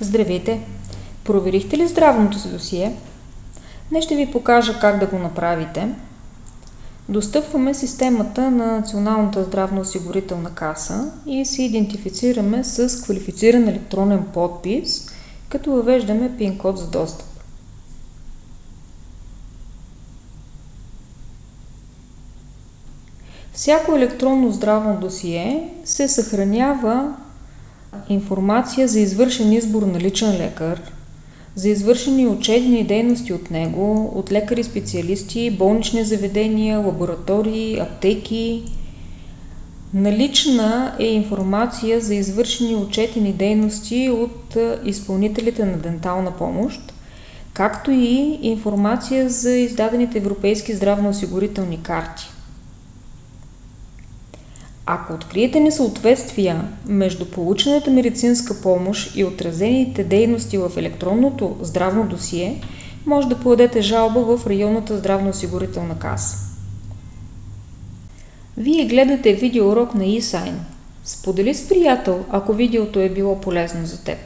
Здравейте! Проверихте ли здравното си досие? Днес ще ви покажа как да го направите. Достъпваме системата на Националната здравноосигурителна каса и се идентифицираме с квалифициран електронен подпис, като въвеждаме PIN код за достъп. Всяко електронно здравно досие се съхранява информация за извършен избор на личен лекар, за извършени учебни дейности от него, от лекари-специалисти, болнични заведения, лаборатории, аптеки. Налична е информация за извършени учебни дейности от изпълнителите на дентална помощ, както и информация за издадените европейски здравноосигурителни карти. Ако откриете несъответствия между получената медицинска помощ и отразените дейности в електронното здравно досие, може да подадете жалба в районната здравноосигурителна каса. Вие гледате видеоурок на eSign. Сподели с приятел, ако видеото е било полезно за теб.